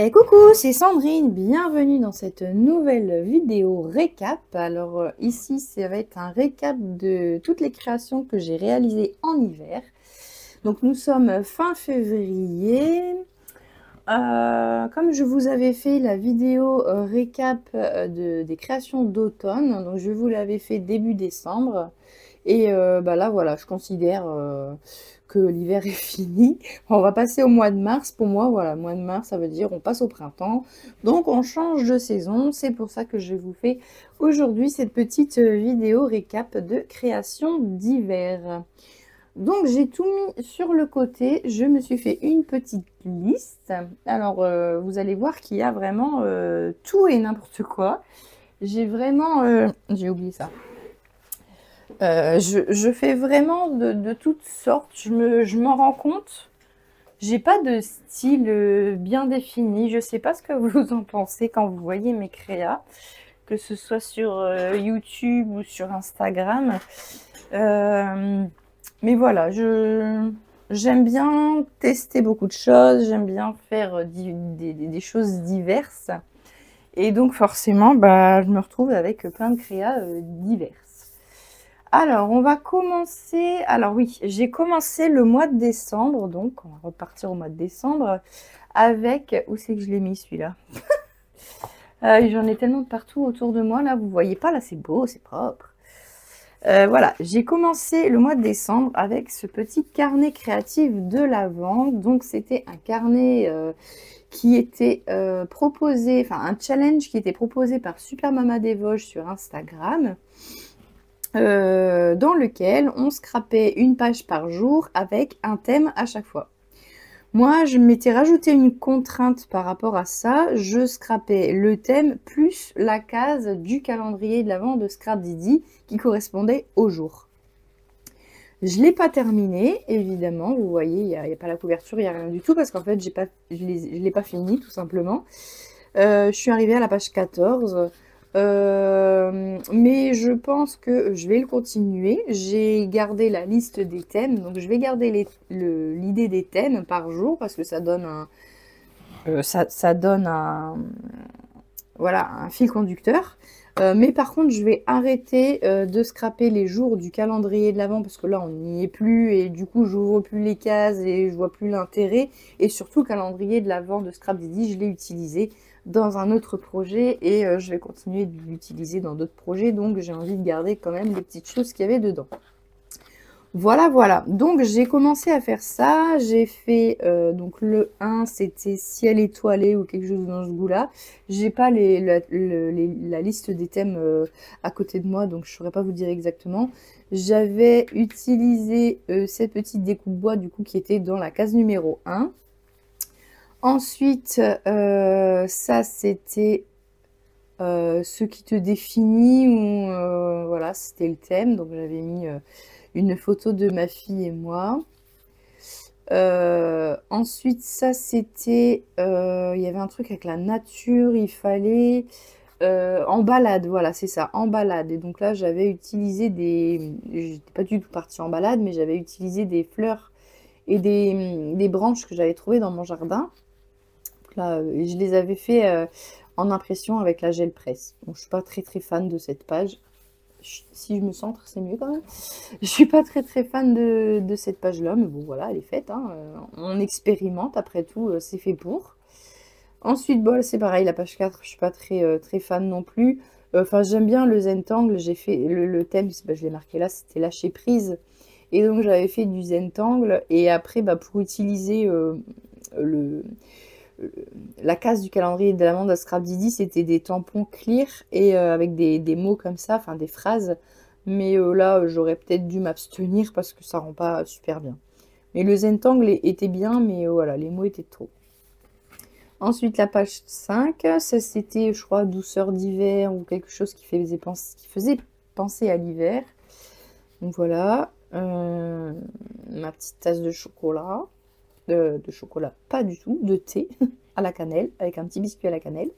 Et coucou, c'est Sandrine, bienvenue dans cette nouvelle vidéo récap. Alors ici, ça va être un récap de toutes les créations que j'ai réalisées en hiver. Donc nous sommes fin février. Comme je vous avais fait la vidéo récap des créations d'automne, donc je vous l'avais fait début décembre. Et là, voilà, je considère que l'hiver est fini. On va passer au mois de mars. Pour moi, voilà, mois de mars, ça veut dire on passe au printemps. Donc, on change de saison. C'est pour ça que je vous fais aujourd'hui cette petite vidéo récap de création d'hiver. Donc, j'ai tout mis sur le côté. Je me suis fait une petite liste. Alors, vous allez voir qu'il y a vraiment tout et n'importe quoi. J'ai vraiment... j'ai oublié ça. Je fais vraiment de toutes sortes, je m'en rends compte. J'ai pas de style bien défini. Je sais pas ce que vous en pensez quand vous voyez mes créas, que ce soit sur YouTube ou sur Instagram. Mais voilà, j'aime bien tester beaucoup de choses, j'aime bien faire des choses diverses. Et donc forcément, je me retrouve avec plein de créas diverses. Alors, on va commencer... Alors oui, j'ai commencé le mois de décembre, donc on va repartir au mois de décembre avec... Où c'est que je l'ai mis celui-là? J'en ai tellement de partout autour de moi, là, vous voyez pas, là c'est beau, c'est propre. Voilà, j'ai commencé le mois de décembre avec ce petit carnet créatif de l'Avent. Donc c'était un carnet qui était proposé, enfin un challenge qui était proposé par Super Mama des Vosges sur Instagram. Dans lequel on scrapait une page par jour avec un thème à chaque fois. Moi, je m'étais rajouté une contrainte par rapport à ça. Je scrapais le thème plus la case du calendrier de l'Avent de Scrapdidi qui correspondait au jour. Je ne l'ai pas terminé, évidemment. Vous voyez, il n'y a pas la couverture, il n'y a rien du tout parce qu'en fait, je ne l'ai pas fini tout simplement. Je suis arrivée à la page 14. Mais je pense que je vais le continuer. J'ai gardé la liste des thèmes, donc je vais garder l'idée des thèmes par jour parce que ça donne ça donne voilà, un fil conducteur. Mais par contre, je vais arrêter de scraper les jours du calendrier de l'Avent parce que là, on n'y est plus et du coup, j'ouvre plus les cases et je vois plus l'intérêt. Et surtout, le calendrier de l'Avent de Scrapdidi, je l'ai utilisé dans un autre projet et je vais continuer de l'utiliser dans d'autres projets. Donc, j'ai envie de garder quand même les petites choses qu'il y avait dedans. Voilà, voilà. Donc, j'ai commencé à faire ça. J'ai fait, donc le 1, c'était ciel étoilé ou quelque chose dans ce goût-là. J'ai pas la liste des thèmes à côté de moi, donc je saurais pas vous dire exactement. J'avais utilisé cette petite découpe bois, du coup, qui était dans la case numéro 1. Ensuite, ça, c'était ce qui te définit, ou voilà, c'était le thème. Donc, j'avais mis une photo de ma fille et moi. Ensuite, ça, c'était... il y avait un truc avec la nature, il fallait... en balade, voilà, c'est ça, en balade. Et donc là, j'avais utilisé des... J'étais pas du tout partie en balade, mais j'avais utilisé des fleurs et des branches que j'avais trouvées dans mon jardin. Là, je les avais fait en impression avec la gel presse. Bon, je suis pas très fan de cette page. Si je me centre, c'est mieux quand même. Je suis pas très fan de cette page-là, mais bon, voilà, elle est faite. Hein. On expérimente, après tout, c'est fait pour. Ensuite, bon, c'est pareil, la page 4, je suis pas très fan non plus. Enfin, j'aime bien le Zentangle. J'ai fait le thème, je l'ai marqué là, c'était lâcher prise. Et donc, j'avais fait du Zentangle. Et après, pour utiliser la case du calendrier de l'Avent de Scrapdidi, c'était des tampons clear et avec des mots comme ça, enfin des phrases. Mais là, j'aurais peut-être dû m'abstenir parce que ça rend pas super bien. Mais le Zentangle était bien, mais voilà, les mots étaient trop. Ensuite, la page 5, ça c'était, je crois, douceur d'hiver ou quelque chose qui faisait penser à l'hiver. Donc voilà, ma petite tasse de chocolat. De chocolat, pas du tout, de thé à la cannelle, avec un petit biscuit à la cannelle.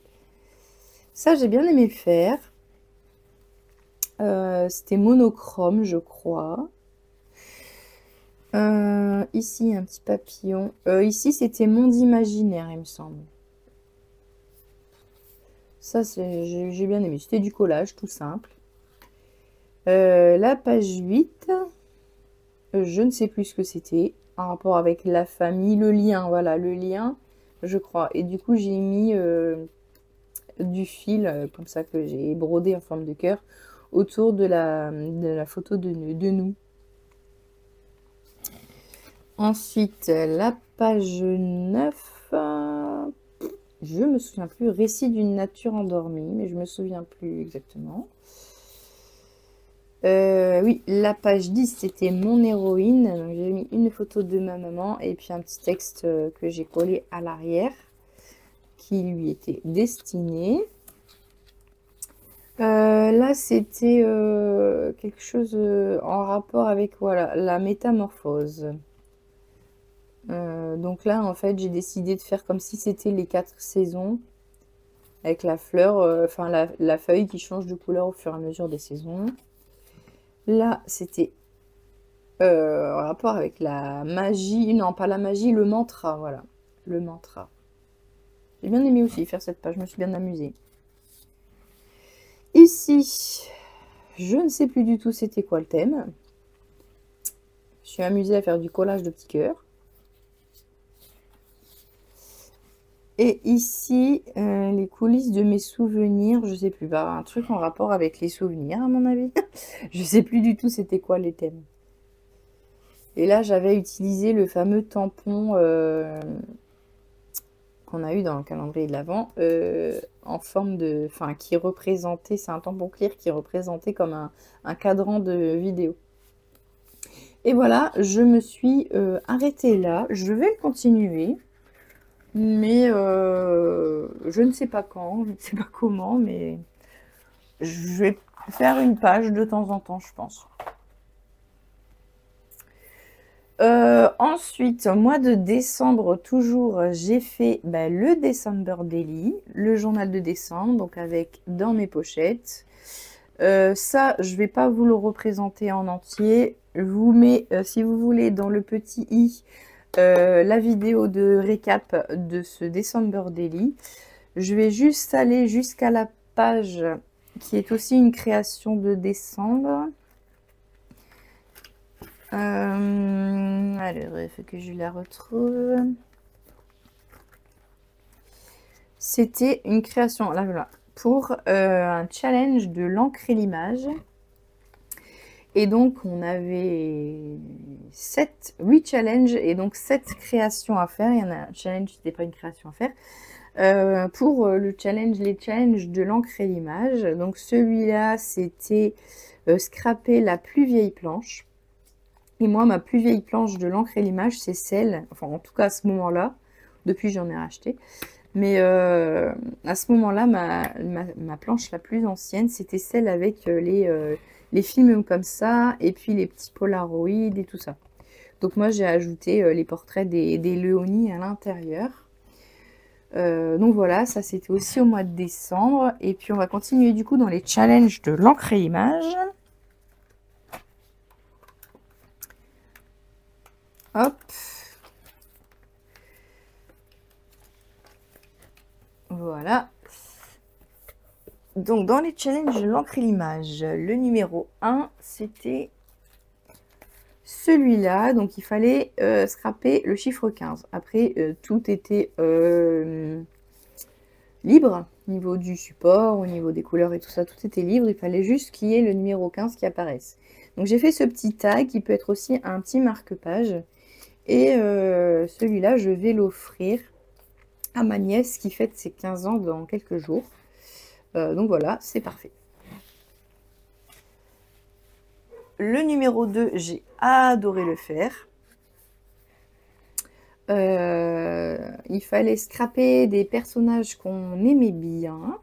Ça, j'ai bien aimé faire. C'était monochrome, je crois. Ici, un petit papillon. Ici, c'était monde imaginaire, il me semble. Ça, j'ai bien aimé. C'était du collage, tout simple. La page 8, je ne sais plus ce que c'était. En rapport avec la famille, le lien, voilà, le lien, je crois. Et du coup, j'ai mis du fil, comme ça, que j'ai brodé en forme de cœur, autour de la photo de nous. Ensuite, la page 9, je me souviens plus, récit d'une nature endormie, mais je me souviens plus exactement. Oui, la page 10, c'était mon héroïne. Donc, j'ai mis une photo de ma maman et puis un petit texte que j'ai collé à l'arrière qui lui était destiné. Là, c'était quelque chose en rapport avec voilà, la métamorphose. Donc là, en fait, j'ai décidé de faire comme si c'était les 4 saisons avec la fleur, enfin la feuille qui change de couleur au fur et à mesure des saisons. Là, c'était en rapport avec la magie, non pas la magie, le mantra, voilà, le mantra. J'ai bien aimé aussi faire cette page, je me suis bien amusée. Ici, je ne sais plus du tout c'était quoi le thème. Je suis amusée à faire du collage de petits cœurs. Et ici, les coulisses de mes souvenirs, je sais plus, bah, un truc en rapport avec les souvenirs à mon avis. Je sais plus du tout c'était quoi les thèmes. Et là, j'avais utilisé le fameux tampon qu'on a eu dans le calendrier de l'Avent, en forme de... Enfin, qui représentait, c'est un tampon clear qui représentait comme un cadran de vidéo. Et voilà, je me suis arrêtée là. Je vais continuer. Mais je ne sais pas quand, je ne sais pas comment, mais je vais faire une page de temps en temps, je pense. Ensuite, au mois de décembre, toujours, j'ai fait le December Daily, le journal de décembre, donc avec dans mes pochettes. Ça, je ne vais pas vous le représenter en entier. Je vous mets, si vous voulez, dans le petit i, la vidéo de récap de ce December Daily. Je vais juste aller jusqu'à la page qui est aussi une création de décembre. Alors, il faut que je la retrouve. C'était une création, là voilà, pour un challenge de l'encre et l'image. Et donc, on avait 8 challenges et donc 7 créations à faire. Il y en a un challenge, c'était pas une création à faire. Pour les challenges de l'encre et l'image. Donc, celui-là, c'était scraper la plus vieille planche. Et moi, ma plus vieille planche de l'encre et l'image, c'est celle, enfin, en tout cas à ce moment-là, depuis j'en ai racheté. Mais à ce moment-là, ma planche la plus ancienne, c'était celle avec les films comme ça, et puis les petits polaroïdes et tout ça. Donc moi, j'ai ajouté les portraits des Léonie à l'intérieur. Donc voilà, ça c'était aussi au mois de décembre. Et puis on va continuer du coup dans les challenges de l'encre et l'image. Hop. Voilà. Donc, dans les challenges de l'encre et l'image, le numéro 1, c'était celui-là. Donc, il fallait scraper le chiffre 15. Après, tout était libre. Au niveau du support, au niveau des couleurs et tout ça, tout était libre. Il fallait juste qu'il y ait le numéro 15 qui apparaisse. Donc, j'ai fait ce petit tag qui peut être aussi un petit marque-page. Et celui-là, je vais l'offrir à ma nièce qui fête ses 15 ans dans quelques jours. Donc voilà, c'est parfait. Le numéro 2, j'ai adoré le faire. Il fallait scraper des personnages qu'on aimait bien.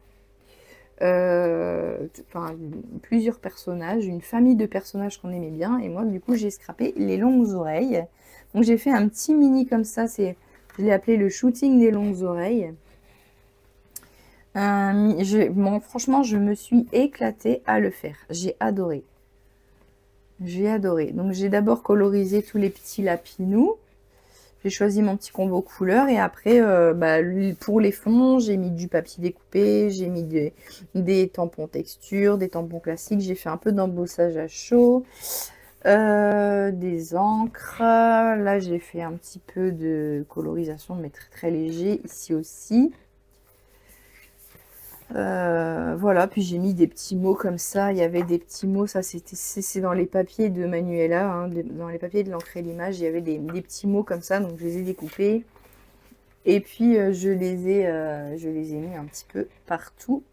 Enfin, plusieurs personnages, une famille de personnages qu'on aimait bien. Et moi, du coup, j'ai scrappé les longues oreilles. Donc, j'ai fait un petit mini comme ça. Je l'ai appelé le shooting des longues oreilles. Bon, franchement, je me suis éclatée à le faire. J'ai adoré. J'ai adoré. Donc, j'ai d'abord colorisé tous les petits lapinous. J'ai choisi mon petit combo couleur et après, bah, pour les fonds, j'ai mis du papier découpé, j'ai mis des tampons texture, des tampons classiques. J'ai fait un peu d'embossage à chaud, des encres. Là, j'ai fait un petit peu de colorisation, mais très très léger ici aussi. Voilà, puis j'ai mis des petits mots comme ça. Il y avait des petits mots, ça c'est dans les papiers de Manuela, hein, dans les papiers de l'encre et l'image, il y avait des petits mots comme ça, donc je les ai découpés. Et puis je les ai mis un petit peu partout.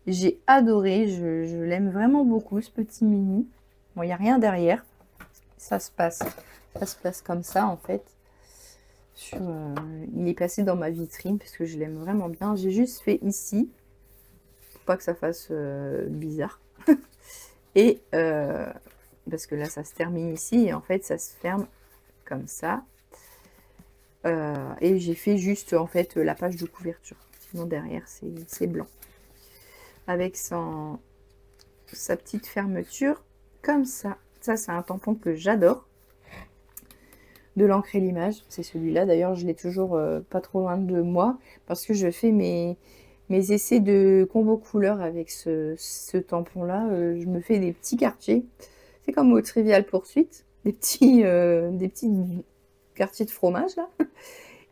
J'ai adoré, je l'aime vraiment beaucoup ce petit mini. Bon, il n'y a rien derrière, ça se place comme ça en fait. Il est placé dans ma vitrine parce que je l'aime vraiment bien. J'ai juste fait ici. Pas que ça fasse bizarre. Et parce que là, ça se termine ici et en fait, ça se ferme comme ça. Et j'ai fait juste en fait la page de couverture. Sinon derrière, c'est blanc. Avec sa petite fermeture comme ça. Ça, c'est un tampon que j'adore. De l'encre et l'image. C'est celui-là. D'ailleurs, je l'ai toujours pas trop loin de moi parce que je fais mes essais de combo couleur avec ce tampon-là. Je me fais des petits quartiers. C'est comme au Trivial Poursuite. Des petits quartiers de fromage, là.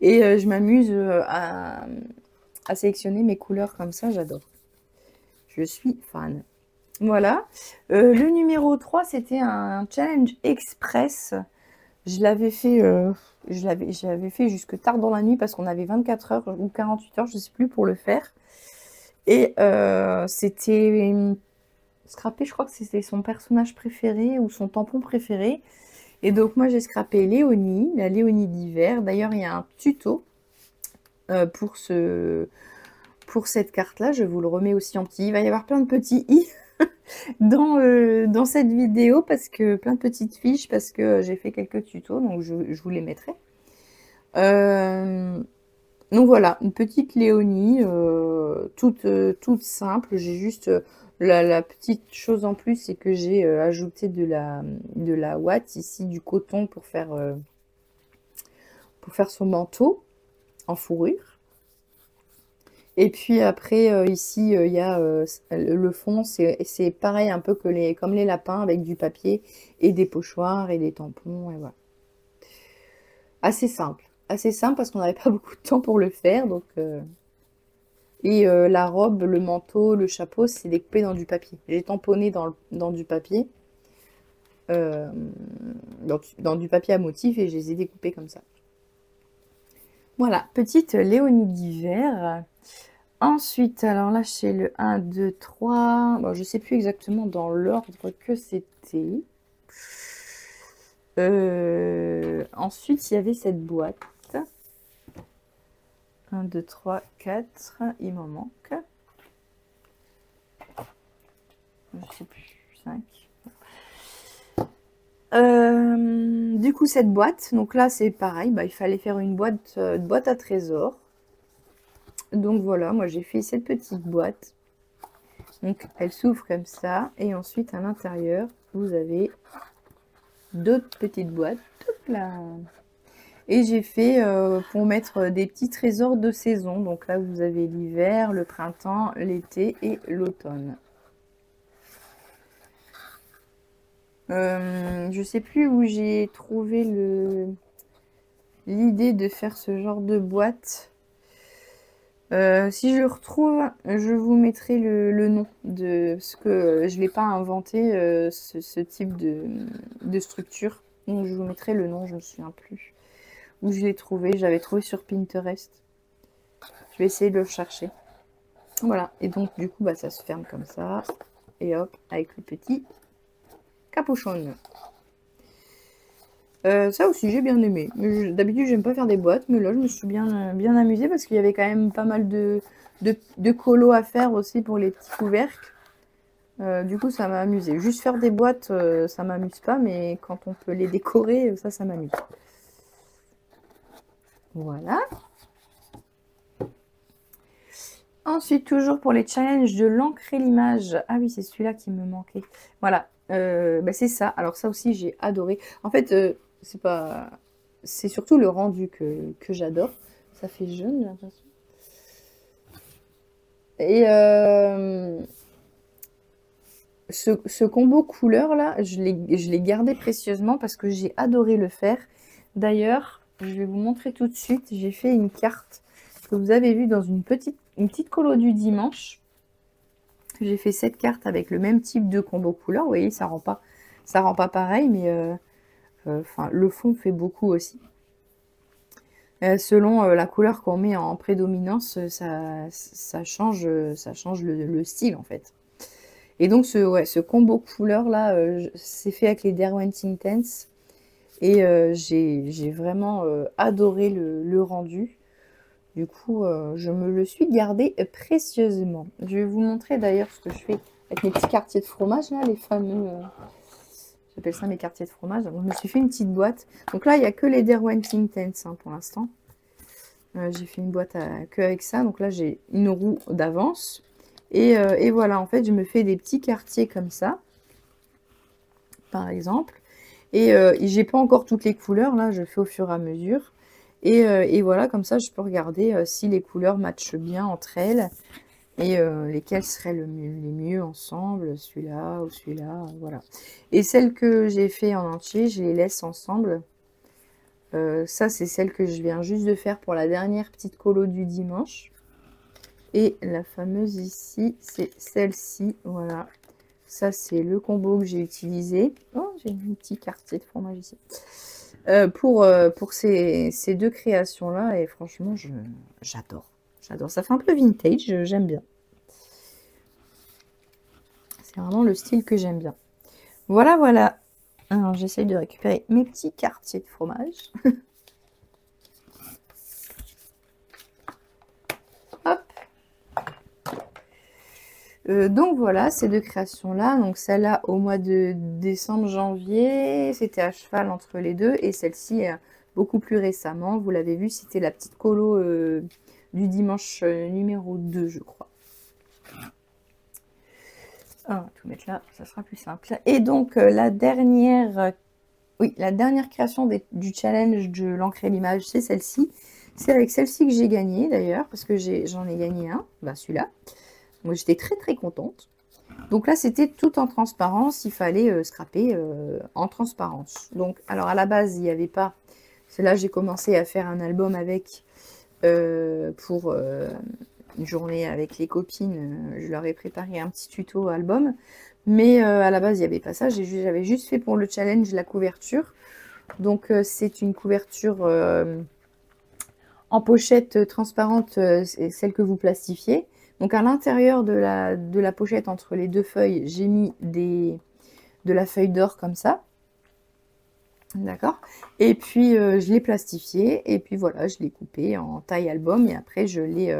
Et je m'amuse à sélectionner mes couleurs comme ça. J'adore. Je suis fan. Voilà. Le numéro 3, c'était un challenge express. Je l'avais fait, j'avais fait jusque tard dans la nuit parce qu'on avait 24 heures ou 48 heures, je ne sais plus, pour le faire. Et c'était scrappé, je crois que c'était son personnage préféré ou son tampon préféré. Et donc moi j'ai scrappé Léonie, la Léonie d'hiver. D'ailleurs il y a un tuto pour cette carte-là. Je vous le remets aussi en petit. Il va y avoir plein de petits i dans cette vidéo parce que plein de petites fiches parce que j'ai fait quelques tutos, donc je vous les mettrai. Donc voilà, une petite Léonie, toute simple. J'ai juste la petite chose en plus, c'est que j'ai ajouté de la ouate ici, du coton pour faire son manteau en fourrure. Et puis après, ici, il y a le fond, c'est pareil un peu comme les lapins avec du papier et des pochoirs et des tampons, et voilà. Assez simple parce qu'on n'avait pas beaucoup de temps pour le faire, donc... Et la robe, le manteau, le chapeau, c'est découpé dans du papier. J'ai tamponné dans du papier, dans du papier à motif et je les ai découpés comme ça. Voilà, petite Léonie d'hiver. Ensuite, alors là, c'est le 1, 2, 3. Bon, je ne sais plus exactement dans l'ordre que c'était. Ensuite, il y avait cette boîte. 1, 2, 3, 4. Il m'en manque. Je sais plus. 5. Du coup, cette boîte. Donc là, c'est pareil. Bah, il fallait faire une boîte à trésor. Donc voilà, moi j'ai fait cette petite boîte. Donc elle s'ouvre comme ça. Et ensuite, à l'intérieur, vous avez d'autres petites boîtes. Hop là. Et j'ai fait pour mettre des petits trésors de saison. Donc là, vous avez l'hiver, le printemps, l'été et l'automne. Je sais plus où j'ai trouvé l'idée de faire ce genre de boîte. Si je le retrouve, je vous mettrai le nom de ce que je ne l'ai pas inventé, ce type de structure. Donc je vous mettrai le nom, je ne me souviens plus où je l'ai trouvé. J'avais trouvé sur Pinterest. Je vais essayer de le chercher. Voilà, et donc du coup bah, ça se ferme comme ça. Et hop, avec le petit capuchon. Ça aussi j'ai bien aimé. D'habitude j'aime pas faire des boîtes, mais là je me suis bien amusée parce qu'il y avait quand même pas mal de colos à faire aussi pour les petits couvercles. Du coup ça m'a amusé. Juste faire des boîtes ça m'amuse pas, mais quand on peut les décorer, ça m'amuse. Voilà. Ensuite, toujours pour les challenges de l'encre et l'image. Ah oui, c'est celui-là qui me manquait. Voilà, bah c'est ça. Alors ça aussi, j'ai adoré. En fait, c'est pas... c'est surtout le rendu que j'adore. Ça fait jaune, j'ai l'impression. Et ce combo couleur là, je l'ai gardé précieusement parce que j'ai adoré le faire. D'ailleurs, je vais vous montrer tout de suite. J'ai fait une carte que vous avez vue dans une petite colo du dimanche. J'ai fait cette carte avec le même type de combo couleur. Vous voyez, ça rend pas pareil, mais enfin, le fond fait beaucoup aussi. Selon la couleur qu'on met en prédominance, ça change le style en fait. Et donc ce combo couleur là, c'est fait avec les Derwent Intense. Et j'ai vraiment adoré le rendu. Du coup, je me le suis gardé précieusement. Je vais vous montrer d'ailleurs ce que je fais avec mes petits quartiers de fromage, là, les fameux... j'appelle ça mes quartiers de fromage. Donc, je me suis fait une petite boîte. Donc là, il n'y a que les Derwent Intense pour l'instant. J'ai fait une boîte que avec ça. Donc là, j'ai une roue d'avance. Et voilà, en fait, je me fais des petits quartiers comme ça, par exemple. Et j'ai pas encore toutes les couleurs, là, je fais au fur et à mesure. Et voilà, comme ça, je peux regarder si les couleurs matchent bien entre elles. Et lesquelles seraient les mieux ensemble, celui-là ou celui-là, voilà. Et celles que j'ai fait en entier, je les laisse ensemble. Ça, c'est celle que je viens juste de faire pour la dernière petite colo du dimanche. Et la fameuse ici, c'est celle-ci, voilà. Ça, c'est le combo que j'ai utilisé. Oh, j'ai un petit quartier de fromage ici. Pour ces deux créations-là. Et franchement, j'adore. J'adore. Ça fait un peu vintage, j'aime bien. C'est vraiment le style que j'aime bien. Voilà, voilà. Alors, j'essaye de récupérer mes petits quartiers de fromage. Hop. Donc voilà, ces deux créations-là. Donc celle-là au mois de décembre, janvier, c'était à cheval entre les deux. Et celle-ci, beaucoup plus récemment, vous l'avez vu, c'était la petite colo du dimanche numéro 2, je crois. On va tout mettre là, ça sera plus simple. Et donc la dernière création du challenge de l'encre et l'image, c'est celle-ci. C'est avec celle-ci que j'ai gagné d'ailleurs, parce que j'en ai gagné un, bah, celui-là. Moi, j'étais très très contente. Donc là, c'était tout en transparence. Il fallait scraper en transparence. Donc, alors à la base, il n'y avait pas... C'est là j'ai commencé à faire un album avec pour une journée avec les copines. Je leur ai préparé un petit tuto album. Mais à la base, il n'y avait pas ça. J'avais juste fait pour le challenge la couverture. Donc, c'est une couverture en pochette transparente, celle que vous plastifiez. Donc à l'intérieur de la pochette, entre les deux feuilles, j'ai mis de la feuille d'or comme ça. D'accord. Et puis je l'ai plastifié. Et puis voilà, je l'ai coupé en taille album. Et après, je l'ai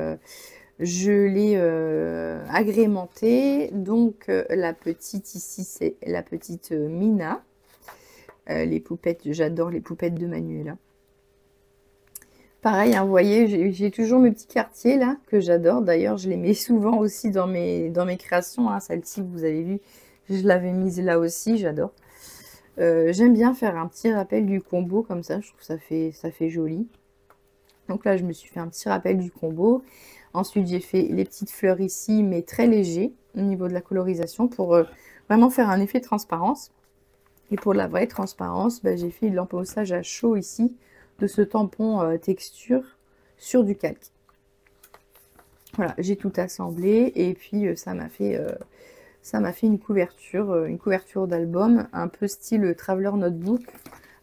agrémenté. Donc la petite ici, c'est la petite Mina. Les poupettes, j'adore les poupettes de Manuela. Pareil, hein, vous voyez, j'ai toujours mes petits quartiers là, que j'adore. D'ailleurs, je les mets souvent aussi dans mes créations. Hein. Celle-ci, vous avez vu, je l'avais mise là aussi, j'adore. J'aime bien faire un petit rappel du combo, comme ça, je trouve que ça fait joli. Donc là, je me suis fait un petit rappel du combo. Ensuite, j'ai fait les petites fleurs ici, mais très léger au niveau de la colorisation, pour vraiment faire un effet de transparence. Et pour la vraie transparence, bah, j'ai fait de l'embossage à chaud ici, de ce tampon texture sur du calque. Voilà, j'ai tout assemblé et puis ça m'a fait une couverture d'album un peu style Traveler Notebook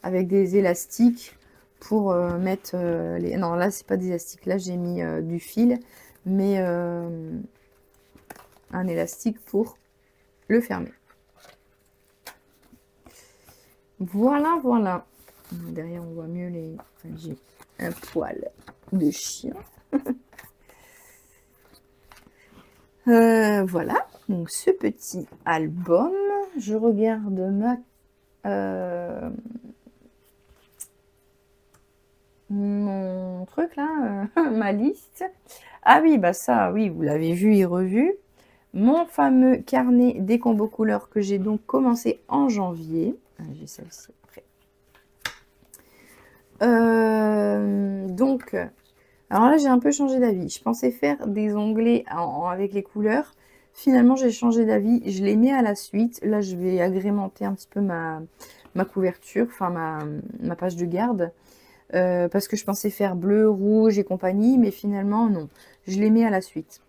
avec des élastiques pour mettre les... Non, là c'est pas des élastiques, là j'ai mis du fil, mais un élastique pour le fermer. Voilà, voilà. Derrière, on voit mieux les... Enfin, j'ai un poil de chien. Voilà. Donc, ce petit album. Je regarde mon truc, là. Ma liste. Ah oui, bah ça, oui, vous l'avez vu et revu. Mon fameux carnet des combos couleurs que j'ai donc commencé en janvier. J'ai celle-ci après. Donc, alors là, j'ai un peu changé d'avis. Je pensais faire des onglets avec les couleurs. Finalement, j'ai changé d'avis. Je les mets à la suite. Là, je vais agrémenter un petit peu ma couverture, enfin ma page de garde. Parce que je pensais faire bleu, rouge et compagnie. Mais finalement, non. Je les mets à la suite.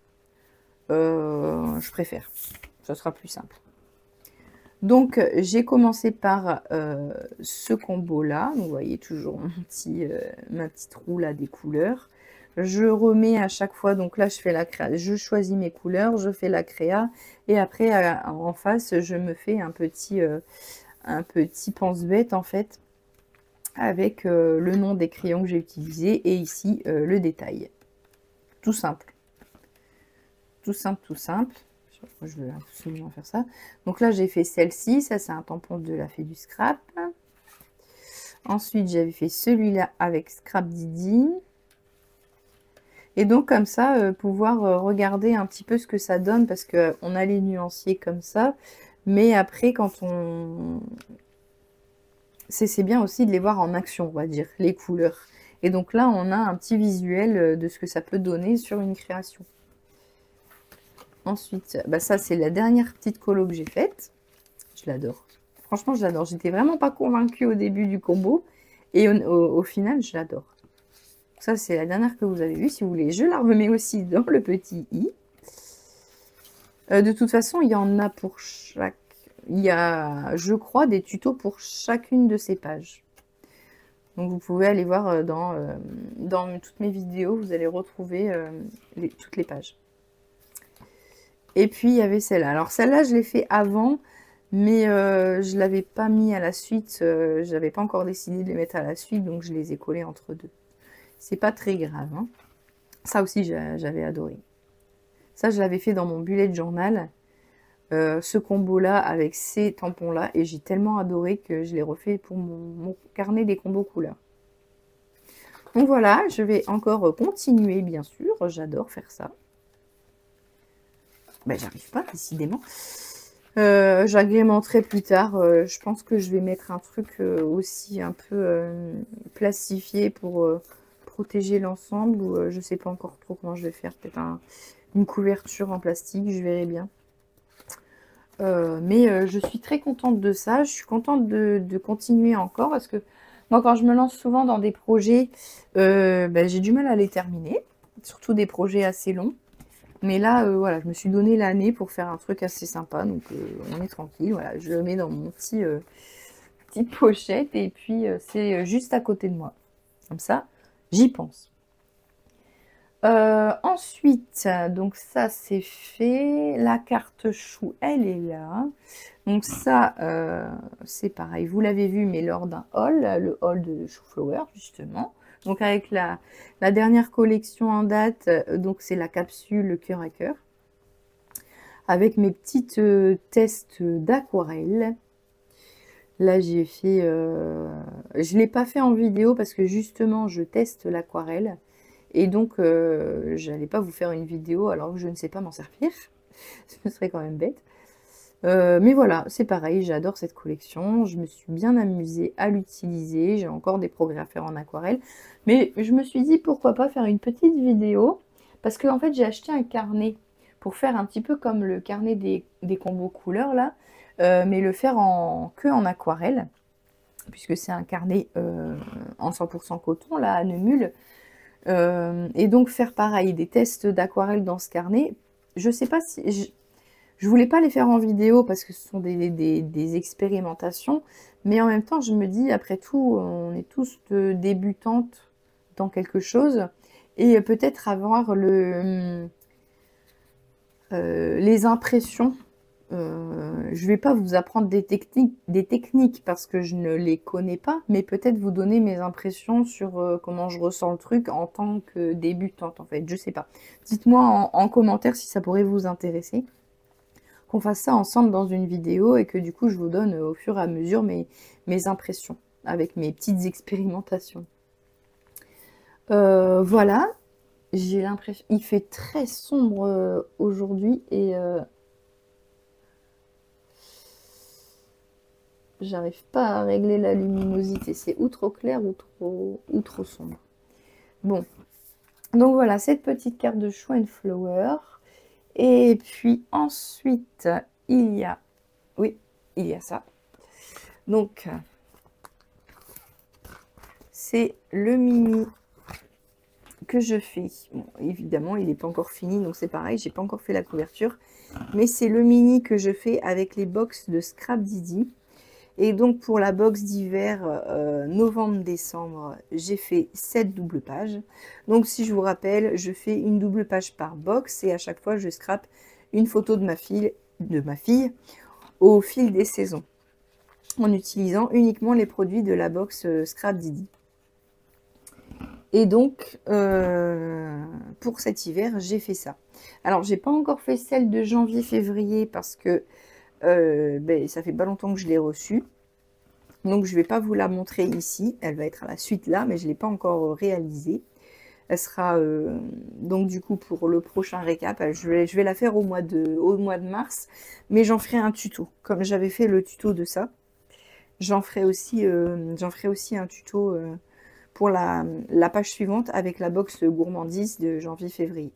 Je préfère. Ça sera plus simple. Donc, j'ai commencé par ce combo-là. Vous voyez toujours ma petite roue là des couleurs. Je remets à chaque fois, donc là, je fais la créa, je choisis mes couleurs, je fais la créa. Et après, en face, je me fais un petit pense-bête, en fait, avec le nom des crayons que j'ai utilisés. Et ici, le détail. Tout simple. Tout simple, tout simple. Je veux absolument faire ça. Donc là, j'ai fait celle-ci. Ça, c'est un tampon de la Fée du Scrap. Ensuite, j'avais fait celui-là avec Scrap Didi. Et donc, comme ça, pouvoir regarder un petit peu ce que ça donne. Parce qu'on a les nuanciers comme ça. Mais après, quand on... C'est bien aussi de les voir en action, on va dire, les couleurs. Et donc là, on a un petit visuel de ce que ça peut donner sur une création. Ensuite, bah ça, c'est la dernière petite colo que j'ai faite. Je l'adore. Franchement, je l'adore. J'étais vraiment pas convaincue au début du combo. Et au final, je l'adore. Ça, c'est la dernière que vous avez vue. Si vous voulez, je la remets aussi dans le petit i. De toute façon, il y en a pour chaque... Il y a, je crois, des tutos pour chacune de ces pages. Donc, vous pouvez aller voir dans toutes mes vidéos. Vous allez retrouver toutes les pages. Et puis, il y avait celle-là. Alors, celle-là, je l'ai fait avant, mais je ne l'avais pas mis à la suite. Je n'avais pas encore décidé de les mettre à la suite, donc je les ai collés entre deux. C'est pas très grave. Hein. Ça aussi, j'avais adoré. Ça, je l'avais fait dans mon bullet journal. Ce combo-là avec ces tampons-là. Et j'ai tellement adoré que je l'ai refait pour mon carnet des combos couleurs. Donc voilà, je vais encore continuer, bien sûr. J'adore faire ça. Ben, j'arrive pas, décidément. J'agrémenterai plus tard. Je pense que je vais mettre un truc aussi un peu plastifié pour protéger l'ensemble. Ou je sais pas encore trop comment je vais faire. Peut-être une couverture en plastique, je verrai bien. Mais je suis très contente de ça. Je suis contente de continuer encore parce que moi, quand je me lance souvent dans des projets, ben, j'ai du mal à les terminer. Surtout des projets assez longs. Mais là, voilà, je me suis donné l'année pour faire un truc assez sympa. Donc, on est tranquille. Voilà, je le mets dans mon petite pochette. Et puis, c'est juste à côté de moi. Comme ça, j'y pense. Ensuite, donc ça, c'est fait. La carte chou, elle est là. Donc ça, c'est pareil. Vous l'avez vu, mais lors d'un haul. Le haul de Chou Flower, justement. Donc avec la dernière collection en date, donc c'est la capsule cœur à cœur. Avec mes petites tests d'aquarelle. Là j'ai fait... je ne l'ai pas fait en vidéo parce que justement je teste l'aquarelle. Et donc je n'allais pas vous faire une vidéo alors que je ne sais pas m'en servir. Ce serait quand même bête. Mais voilà, c'est pareil, j'adore cette collection. Je me suis bien amusée à l'utiliser. J'ai encore des progrès à faire en aquarelle. Mais je me suis dit, pourquoi pas faire une petite vidéo. Parce que en fait, j'ai acheté un carnet pour faire un petit peu comme le carnet des combos couleurs, là. Mais le faire que en aquarelle. Puisque c'est un carnet en 100% coton, là, à Neumule. Et donc, faire pareil, des tests d'aquarelle dans ce carnet. Je sais pas si... Je voulais pas les faire en vidéo parce que ce sont des expérimentations, mais en même temps, je me dis, après tout, on est tous débutantes dans quelque chose, et peut-être avoir les impressions. Je vais pas vous apprendre des techniques parce que je ne les connais pas, mais peut-être vous donner mes impressions sur comment je ressens le truc en tant que débutante, en fait. Je sais pas. Dites-moi en commentaire si ça pourrait vous intéresser. Qu'on fasse ça ensemble dans une vidéo et que du coup je vous donne au fur et à mesure mes impressions avec mes petites expérimentations. Voilà, j'ai l'impression, il fait très sombre aujourd'hui et J'arrive pas à régler la luminosité. C'est ou trop clair ou trop sombre. Bon. Donc voilà, cette petite carte de Show and Flower. Et puis ensuite, il y a... Oui, il y a ça. Donc, c'est le mini que je fais. Bon, évidemment, il n'est pas encore fini, donc c'est pareil, j'ai pas encore fait la couverture. Mais c'est le mini que je fais avec les box de Scrap Didi. Et donc, pour la box d'hiver novembre-décembre, j'ai fait 7 doubles pages. Donc, si je vous rappelle, je fais une double page par box et à chaque fois, je scrape une photo de ma fille au fil des saisons, en utilisant uniquement les produits de la box Scrap Didi. Et donc, pour cet hiver, j'ai fait ça. Alors, j'ai pas encore fait celle de janvier-février parce que ça fait pas longtemps que je l'ai reçue. Donc, je vais pas vous la montrer ici. Elle va être à la suite là, mais je l'ai pas encore réalisée. Elle sera donc du coup pour le prochain récap. Je vais la faire au mois de mars, mais j'en ferai un tuto. Comme j'avais fait le tuto de ça, j'en ferai aussi un tuto pour la page suivante avec la box gourmandise de janvier-février.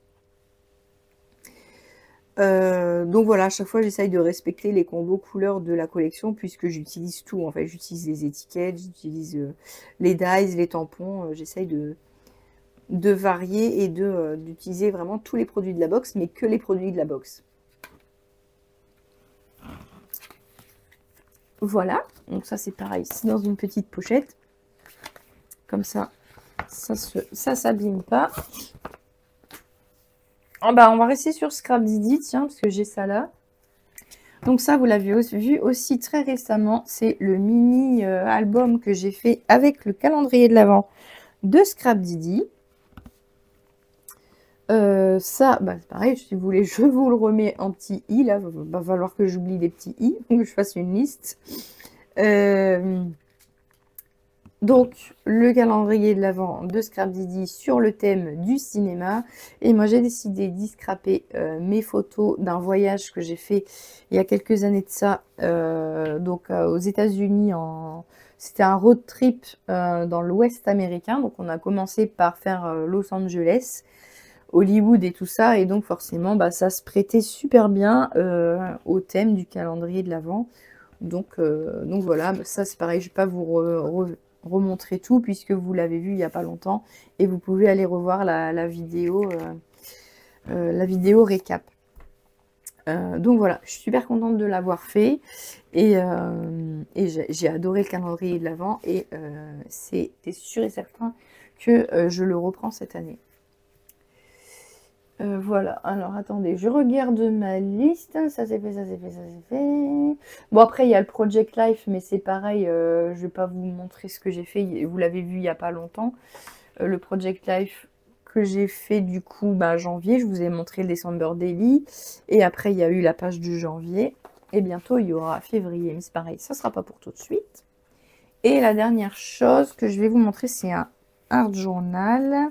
Donc voilà, à chaque fois j'essaye de respecter les combos couleurs de la collection puisque j'utilise tout. En fait, j'utilise les étiquettes, j'utilise les dies, les tampons. J'essaye de varier et d'utiliser vraiment tous les produits de la box, mais que les produits de la box. Voilà, donc ça c'est pareil, c'est dans une petite pochette. Comme ça, ça s'abîme pas. Oh bah, on va rester sur Scrap Didi, tiens, parce que j'ai ça là. Donc ça, vous l'avez vu aussi très récemment, c'est le mini album que j'ai fait avec le calendrier de l'Avent de Scrap Didi. Ça, bah, c'est pareil, si vous voulez, je vous le remets en petit i, là, va falloir que j'oublie des petits i, que je fasse une liste. Donc, le calendrier de l'Avent de Scrap Didi sur le thème du cinéma. Et moi, j'ai décidé d'y scraper mes photos d'un voyage que j'ai fait il y a quelques années de ça, aux États-Unis. C'était un road trip dans l'Ouest américain. Donc, on a commencé par faire Los Angeles, Hollywood et tout ça. Et donc, forcément, bah, ça se prêtait super bien au thème du calendrier de l'Avent. Donc voilà, ça c'est pareil, je ne vais pas vous remontrer tout puisque vous l'avez vu il n'y a pas longtemps et vous pouvez aller revoir la vidéo récap. Donc voilà, je suis super contente de l'avoir fait et j'ai adoré le calendrier de l'Avent et c'était sûr et certain que je le reprends cette année. Voilà, alors attendez, je regarde ma liste, ça c'est fait, ça c'est fait, ça c'est fait. Bon après il y a le Project Life, mais c'est pareil, je vais pas vous montrer ce que j'ai fait, vous l'avez vu il n'y a pas longtemps. Le Project Life que j'ai fait du coup janvier, je vous ai montré le December Daily, et après il y a eu la page du janvier, et bientôt il y aura février, mais c'est pareil, ça sera pas pour tout de suite. Et la dernière chose que je vais vous montrer, c'est un art journal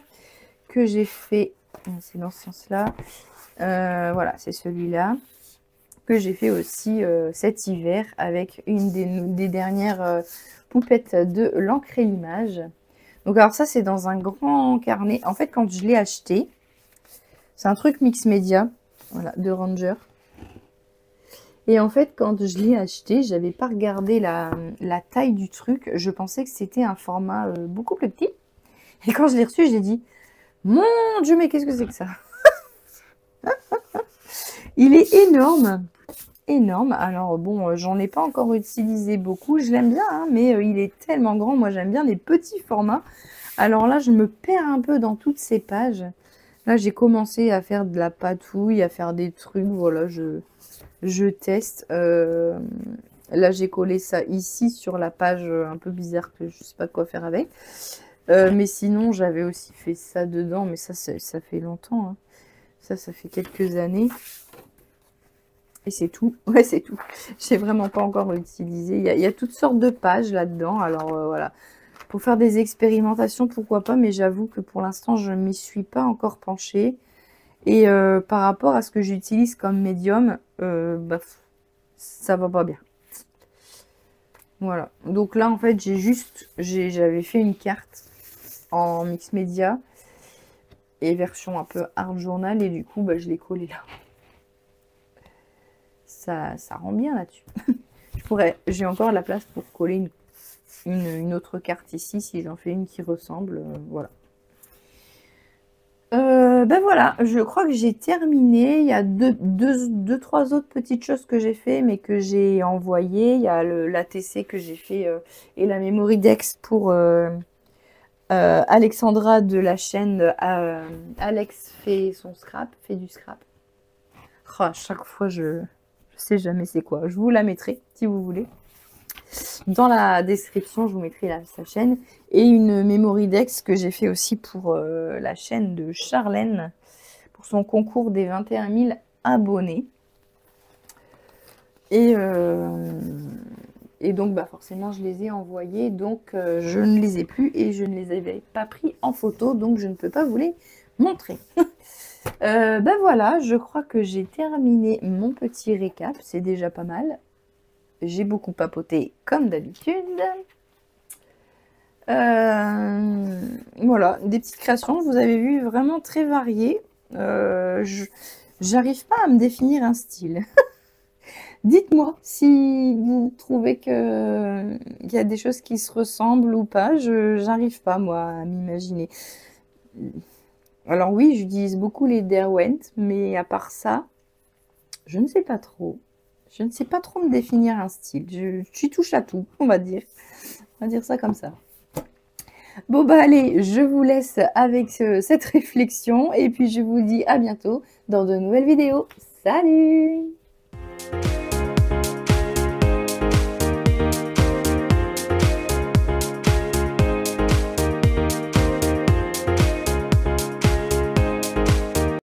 que j'ai fait. C'est dans ce sens-là. Voilà, c'est celui-là que j'ai fait aussi cet hiver avec une des dernières poupettes de l'encre et l'image. Donc alors ça, c'est dans un grand carnet. En fait, quand je l'ai acheté, c'est un truc mix média, voilà, de Ranger. Et en fait, quand je l'ai acheté, j'avais pas regardé la taille du truc. Je pensais que c'était un format beaucoup plus petit. Et quand je l'ai reçu, j'ai dit... Mon Dieu, mais qu'est-ce que c'est que ça? Il est énorme. Énorme. Alors bon, j'en ai pas encore utilisé beaucoup. Je l'aime bien, hein, mais il est tellement grand. Moi, j'aime bien les petits formats. Alors là, je me perds un peu dans toutes ces pages. Là, j'ai commencé à faire de la patouille, à faire des trucs. Voilà, je teste. Là, j'ai collé ça ici sur la page un peu bizarre que je sais pas quoi faire avec. Mais sinon, j'avais aussi fait ça dedans, mais ça fait longtemps. Hein. Ça fait quelques années. Et c'est tout. Ouais, c'est tout. J'ai vraiment pas encore utilisé. Il y a toutes sortes de pages là-dedans. Alors, voilà. Pour faire des expérimentations, pourquoi pas. Mais j'avoue que pour l'instant, je ne m'y suis pas encore penchée. Et par rapport à ce que j'utilise comme médium, ça va pas bien. Voilà. Donc là, en fait, j'avais fait une carte en mix média et version un peu art journal et du coup, bah, je l'ai collé là. Ça rend bien là-dessus. J'ai encore la place pour coller une autre carte ici si j'en fais une qui ressemble. Voilà. Ben voilà, je crois que j'ai terminé. Il y a deux, trois autres petites choses que j'ai fait, mais que j'ai envoyées. Il y a l'ATC que j'ai fait et la Memory Dex pour Alexandra de la chaîne Alex fait du scrap. Oh, à chaque fois, je sais jamais c'est quoi. Je vous la mettrai si vous voulez. Dans la description, je vous mettrai sa chaîne. Et une Memory Dex que j'ai fait aussi pour la chaîne de Charlène, pour son concours des 21 000 abonnés. Et donc, bah, forcément, je les ai envoyés. Donc, je ne les ai plus et je ne les avais pas pris en photo. Donc, je ne peux pas vous les montrer. Ben voilà, je crois que j'ai terminé mon petit récap. C'est déjà pas mal. J'ai beaucoup papoté comme d'habitude. Voilà, des petites créations, vous avez vu, vraiment très variées. J'arrive pas à me définir un style. Dites-moi si vous trouvez qu'il y a des choses qui se ressemblent ou pas. J'arrive pas, moi, à m'imaginer. Alors oui, j'utilise beaucoup les Derwent, mais à part ça, je ne sais pas trop. Je ne sais pas trop me définir un style. Je touche à tout, on va dire. On va dire ça comme ça. Bon bah allez, je vous laisse avec cette réflexion et puis je vous dis à bientôt dans de nouvelles vidéos. Salut!